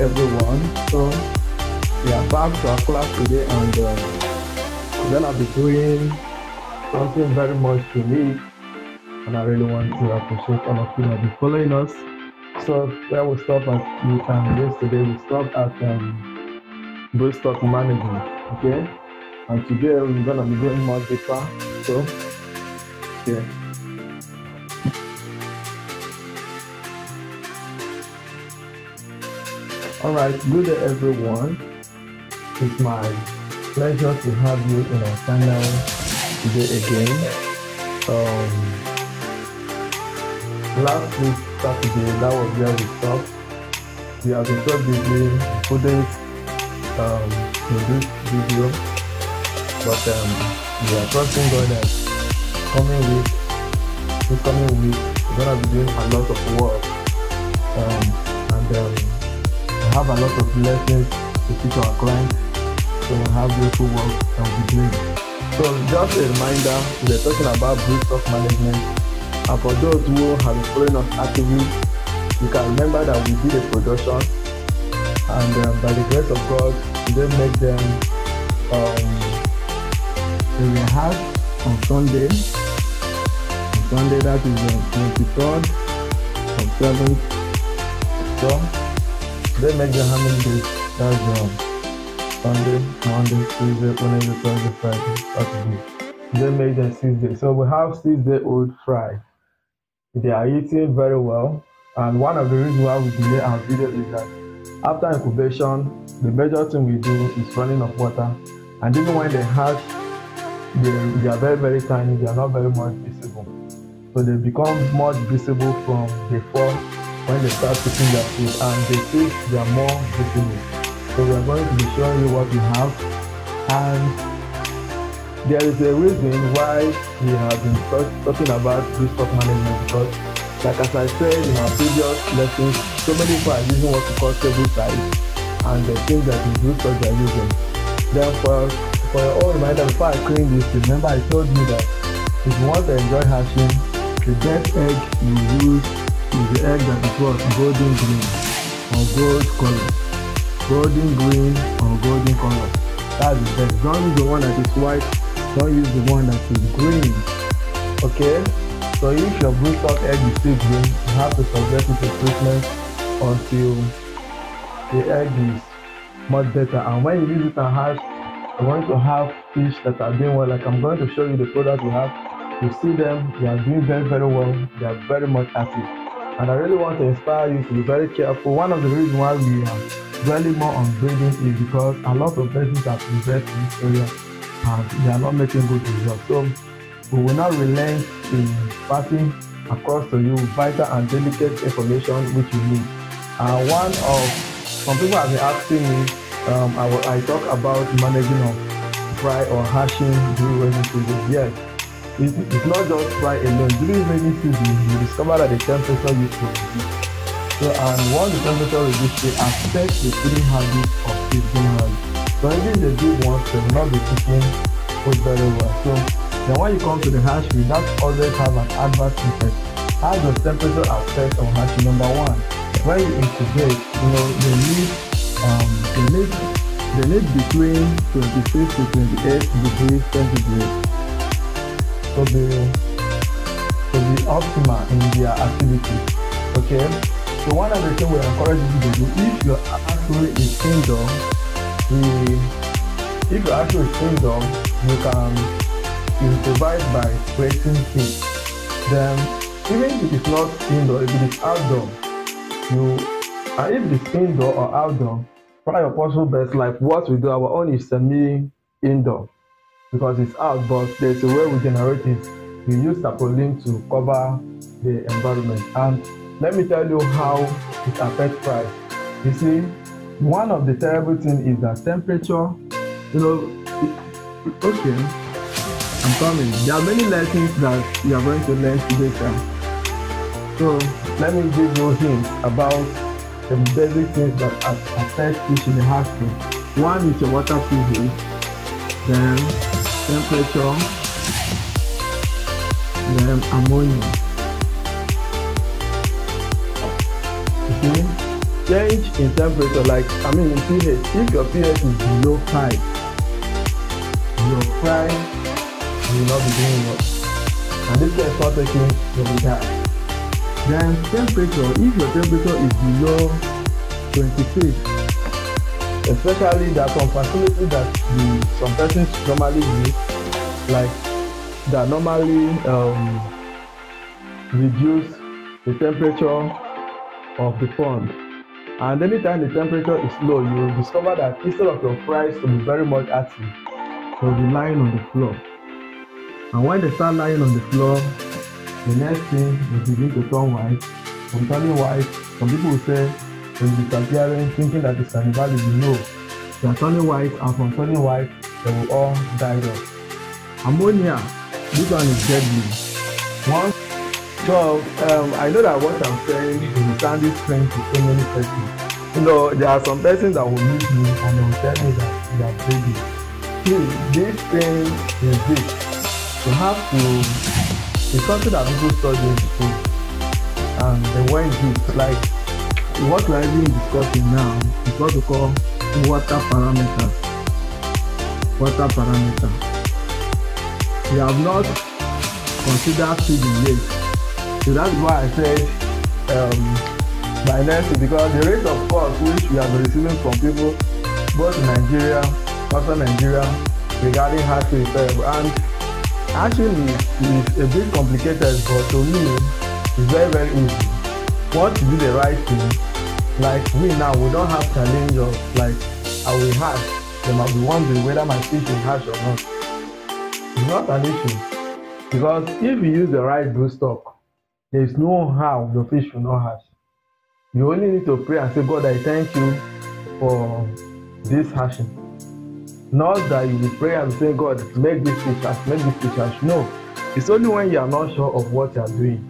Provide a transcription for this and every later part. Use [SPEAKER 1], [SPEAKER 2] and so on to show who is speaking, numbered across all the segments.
[SPEAKER 1] everyone. So we are back to our class today, and we're gonna be doing something very much unique, and I really want to appreciate all of you that be following us. So where we stop at yesterday, we stopped at stock management, okay? And today we're gonna be going more deeper. So yeah. Alright, good day everyone. It's my pleasure to have you in our channel today again. Last week Saturday, that was where we stopped. We have been so busy, we couldn't do this video, but we are trusting God that this coming week we're gonna be doing a lot of work, and have a lot of lessons to teach our clients, so we'll have beautiful work that we'll be doing. So just a reminder, we're talking about stock management, and for those who have been following us actively, you can remember that we did a production, and by the grace of God, we did make them we had on Sunday, that is the 23rd of 7th. So they make them how many days? That's Sunday, Monday, Tuesday, Wednesday, Thursday, Friday, Saturday. They make them 6 days. So we have 6-day-old fry. They are eating very well. And one of the reasons why we delay our video is that after incubation, the major thing we do is running of water. And even when they hatch, they are very, very tiny. They are not very much visible. So they become much visible from before, when they start picking their food, and they think they are more visible. So we are going to be showing you what we have, and there is a reason why we have been talking about stock management, because like as I said in our previous lessons, so many people are using what we call table size, and they think that it's stock they are using. Therefore, for your own reminder, before I clean this, remember I told you that if you want to enjoy hatching, the best egg you use is the egg that is what? Golden green or gold color. Golden green or golden color. That's the best. Don't use the one that is white. Don't use the one that is green. Okay? So if your broodstock egg is still green, you have to subject it to treatment until the egg is much better. And when you use it and hatch, you're going to have fish that are doing well. Like I'm going to show you the product we have. You see them, they are doing very, very well. They are very much active. And I really want to inspire you to be very careful. One of the reasons why we are dwelling more on breeding is because a lot of persons have invested in this area and they are not making good results. So we will not relent in passing across to you vital and delicate information which you need. Some people have been asking me, I talk about managing of fry or hatching during rainy season. Yes. It's not just fry alone. During rainy season, you discover that the temperature used to reduce. So, and once the temperature reduces, it affects the feeding habits of fish generally. So even the big ones, they will not be cooking food very well. So then when you come to the hatchery, that always have an adverse effect. How does temperature affect on hatchery? Number one, when you incubate, they need between 26 to 28 degrees centigrade. To be optimal in their activity. Okay, so one of the things we encourage you to do, if your actually is indoor, you can improvise by creating heat. Then even if it is not indoor, if it is outdoor, if it is indoor or outdoor, try your possible best. Like what we do, our own is semi-indoor, because it's out, but there's a way we generate it. We use tarpaulin to cover the environment. And let me tell you how it affects price. You see, one of the terrible things is that temperature, okay, I'm coming. There are many lessons that you are going to learn today, sir. So let me give you hints about the basic things that affect fish in the hatchery. One is your water pH, then temperature, then ammonia. Okay, change in temperature, like in pH, if your pH is below 5, your fry will not be doing well, and this can start taking your die. Then temperature, if your temperature is below 26, especially there are some facilities that some persons normally use, like that normally reduce the temperature of the pond. And anytime the temperature is low, you will discover that instead of your fries to be very much active, they'll be lying on the floor. And when they start lying on the floor, the next thing they begin to turn white. From turning white, some people will say they'll be disappearing, thinking that it's cannibalism. No, they are turning white, and from turning white, they will all die off. Ammonia, this one is deadly. So I know that what I'm saying is sounding strange to so many persons. There are some persons that will meet me and they will tell me that they are baby. See, this thing is this. You have to, it's something that people study in school, and they went deep. Like what we are even discussing now is what we call water parameters. Water parameter. We have not considered feeding yet. So that's why I said by next week, because the rate of cost which we have been receiving from people both in Nigeria, outside Nigeria, regarding hatchery is terrible. And actually it's a bit complicated, but to me it's very, very easy. Once you do the right thing, like we now, we don't have challenge of like I will hatch. They might be wondering whether my fish will hatch or not. It's not an issue, because if you use the right broodstock, there is no how the fish will not hatch. You only need to pray and say, God, I thank you for this hatching. Not that you will pray and say, God, make this fish hatch, make this fish hatch. No, it's only when you are not sure of what you are doing.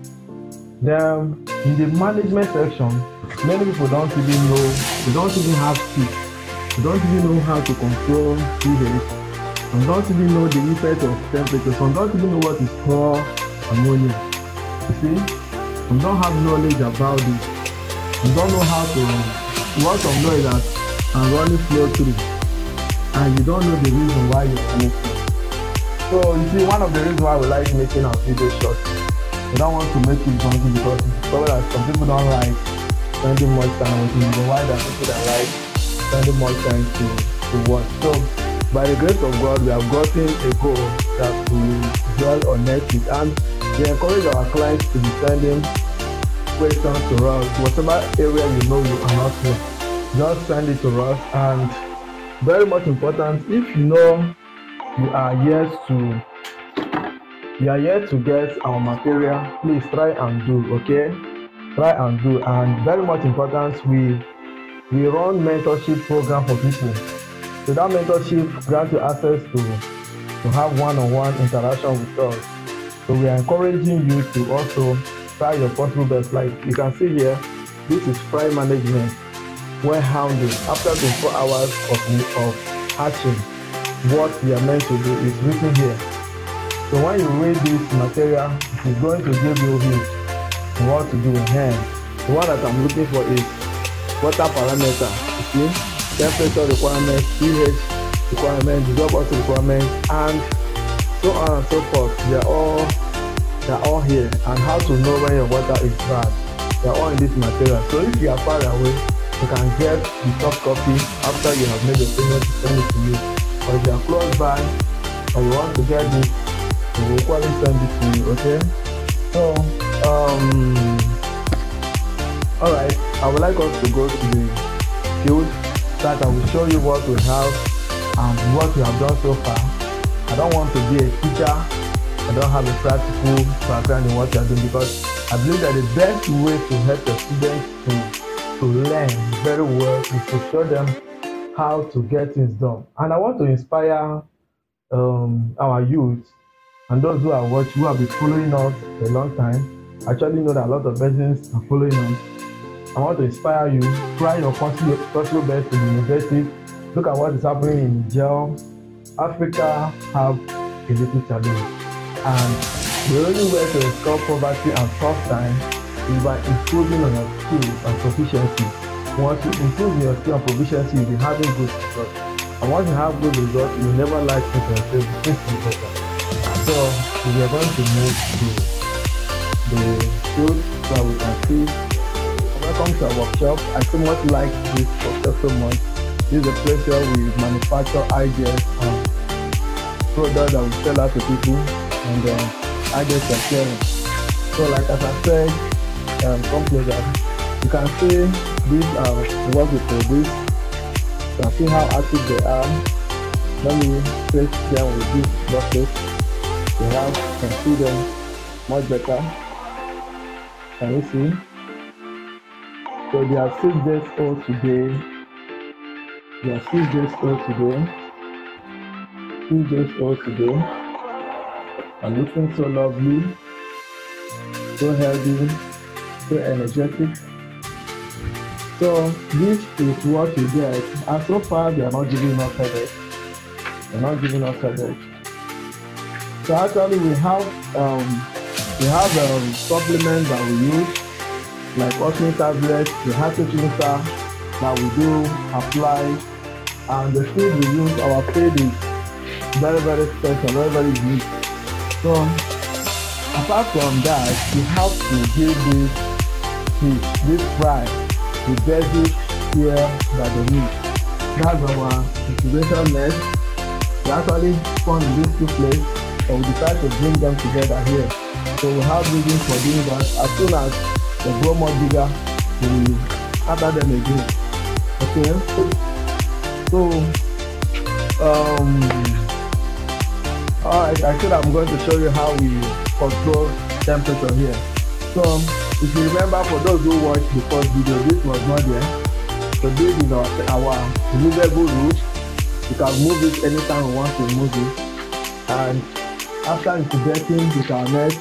[SPEAKER 1] Then in the management section, many people don't even know, they don't even have fish. They don't even know how to control pH. Some don't even know the effect of temperature. Some don't even know what is called ammonia. You see, you don't have knowledge about it. You don't know how to, what some know is that and running flow through, and you don't know the reason why you're connecting. So you see, one of the reasons why we like making our video short, we don't want to make it funky, because probably that some people don't like spending much time with it. Why there are people that like spending much time to watch. So by the grace of God, we have gotten a goal that we dwell on next week, and we encourage our clients to be sending questions to us. Whatever area you know you are not in, just send it to us. And very much important, if you know you are yet to get our material, please try and do. Okay, try and do. And very much important, we run mentorship program for people. So that mentorship grants you access to have one-on-one interaction with us. So we are encouraging you to also try your possible best. Like you can see here, this is fry management when hounding. After 24 hours of hatching, what we are meant to do is written here. So when you read this material, it is going to give you hints on what to do in hand. The one that I'm looking for is water parameter. You see, temperature requirements, pH requirements, viscosity requirements, and so on and so forth. They are all here. And how to know when your water is bad, they are all in this material. So if you are far away, you can get the soft copy after you have made the payment to send it to you. Or if you are close by and you want to get this, we will quickly send it to you. Okay, so all right, I would like us to go to the field that I will show you what we have and what we have done so far. I don't want to be a teacher. I don't have a practical background in what you are doing, because I believe that the best way to help your students to learn very well is to show them how to get things done. And I want to inspire our youth and those who are watching, who have been following us for a long time. I actually know that a lot of persons are following us. I want to inspire you. Try your possible best to be innovative. Look at what is happening in Niger. Africa have a little challenge, and the only way to escape poverty and tough time is by improving on your skills and proficiency. once you improve your skill and proficiency, you'll be having good results. And once you have good results, you never like to yourself, you think to be better. So we are going to move to the field so we can see. Welcome to our workshop. I so much like this workshop so much. This is a place where we manufacture ideas and products that we sell out to people, and ideas are sharing. So like as I said, come closer. You can see these are what we produce. You can see how active they are. Let me place them with this bucket. You can see them much better. Can you see? So they are 6 days old today. They are 6 days old today. 6 days old today. And looking so lovely, so healthy, so energetic. So this is what you get. And so far they are not giving us headache. They're not giving us headache. So actually we have supplements that we use, like oatmeal tablets, the heart cleanser that we do apply, and the feed we use, our feed is very, very special, very, very unique. So apart from that, we have to give this fry the basic care that they need. That's our incubation nest. We actually found these two places, but we decided to bring them together here. So we have reasons for doing that. As soon as they grow more bigger, we will scatter them again. Okay. So alright, I said I'm going to show you how we control temperature here. So if you remember, for those who watched the first video, this was not there. So this is our removable root. You can move it anytime we want to remove it. And after incubating with our net,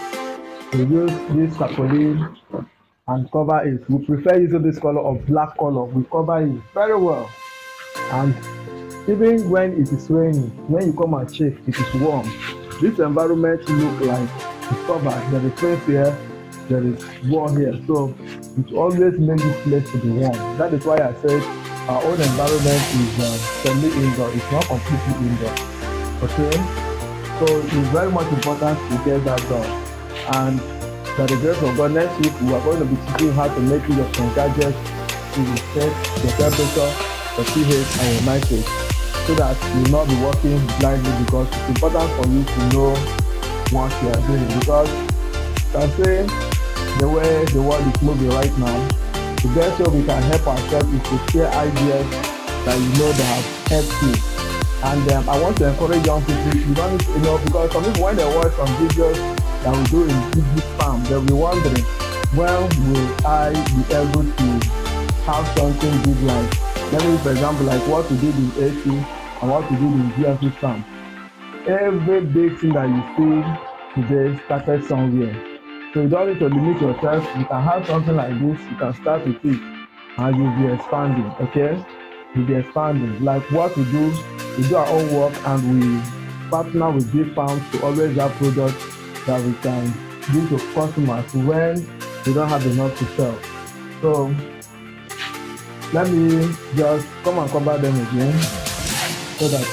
[SPEAKER 1] we use this tarpaulin and cover it. We prefer using this color of black color. We cover it very well. And even when it is raining, when you come and check, it is warm. This environment look like it's covered. There is fresh here, there is warm here. So it always makes this place to be warm. That is why I said our own environment is semi-indoor. It's not completely indoor. Okay? So it's very much important to get that done. And by the grace of God, next week we are going to be teaching you how to make use of some gadgets to set the temperature, the pH, and your nitrate, so that you will not be working blindly, because it's important for you to know what you are doing. Because you can say the way the world is moving right now, the best way we can help ourselves is to share ideas that you know that have helped you. And I want to encourage young people, you don't need to know, because some people, when they watch some videos that we do in big farm, they'll be wondering, when will I be able to have something big, like, let me, for example, like what we did in AC and what we did in GFC farm. Every big thing that you see today started somewhere. So you don't need to limit yourself. You can have something like this, you can start with it, and you'll be expanding, okay? You'll be expanding. Like what we do our own work, and we partner with big farms to always have products that we can give to customers when we don't have enough to sell. So let me just come and cover them again, so that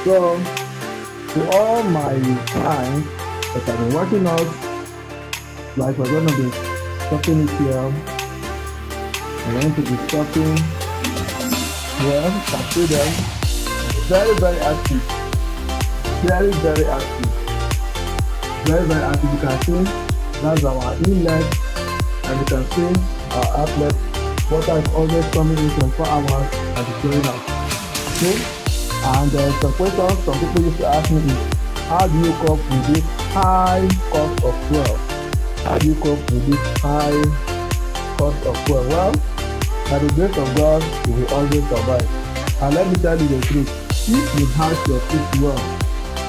[SPEAKER 1] so to all my clients that have been watching us, like we're going to be stopping it here. We're going to be stopping here. You can see them very, very active, very, very active, very, very active. You can see that's our inlet, and you can see our outlet. Water is always coming in 24 hours and it's going out. Okay? And some questions some people used to ask me is, how do you cope with this high cost of fuel? How do you cope with this high cost of fuel? Well, by the grace of God, you will always survive. And let me tell you the truth, if you hatch your fish well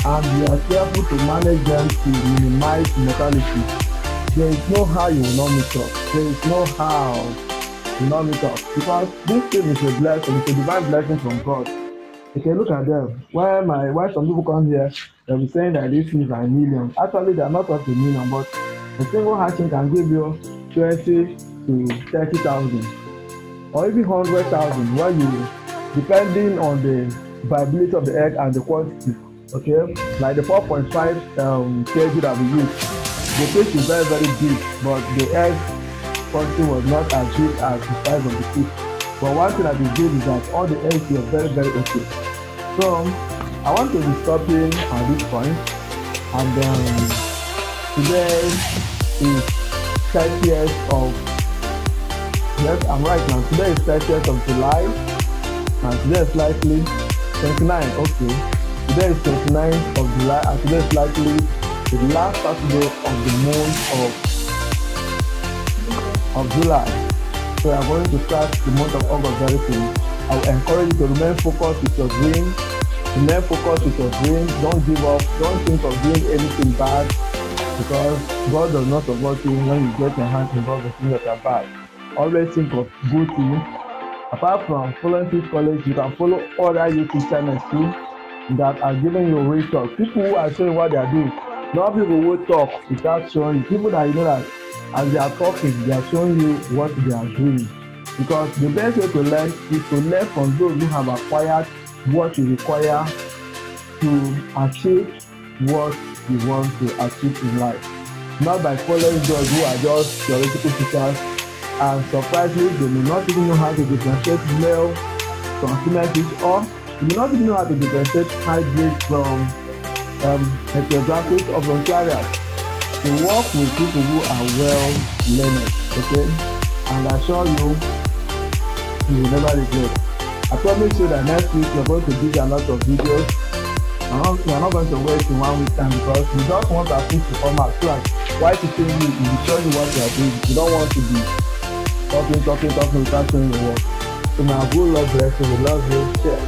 [SPEAKER 1] and you are careful to manage them to minimize mortality, there is no how you will not meet up. There is no how you will not meet up, because this thing is a blessing, it's a divine blessing from God. Okay, look at them. Why some people come here, they'll be saying that these things are millions. Actually, they are not up to million, but a single hatching can give you 20 to 30,000. or even 100,000 when you, depending on the viability of the egg and the quantity. Okay, like the 4.5 kg that we used, the fish is very very big, but the egg quantity was not as big as the size of the fish. But one thing that is good is that all the eggs were very very okay. So I want to be stopping at this point, and then today is 30th of, yes, I'm right now. Today is 30th of July, and today is likely 29. Okay, today is 29th of July, and today is likely the last Saturday of the month of July. So we are going to start the month of August very soon. I will encourage you to remain focused with your dream. Remain focused with your dream. Don't give up. Don't think of doing anything bad, because God does not support you when you get your hands involved with things that are bad. Always think of good things. Apart from following this college, you can follow other YouTube channels too that are giving you real talk. People who are showing what they are doing. Not people who talk without showing you. People that you know that as they are talking, they are showing you what they are doing. Because the best way to learn is to learn from those who have acquired what you require to achieve what you want to achieve in life. Not by following those who are just theoretical teachers, and surprisingly they may not even know how to differentiate male from female fish, or they may not even know how to differentiate hybrid from heterographic or from carriers. To work with people who are well learned, okay, and I assure you, you will never regret. I promise you that next week we are going to give you a lot of videos. We are not going to wait in 1 week time, because we just want our things to come out. So like, why to tell you, you will show you what you are doing. You don't want to be talking without showing your work. So now, good Lord bless you. We love you. Share.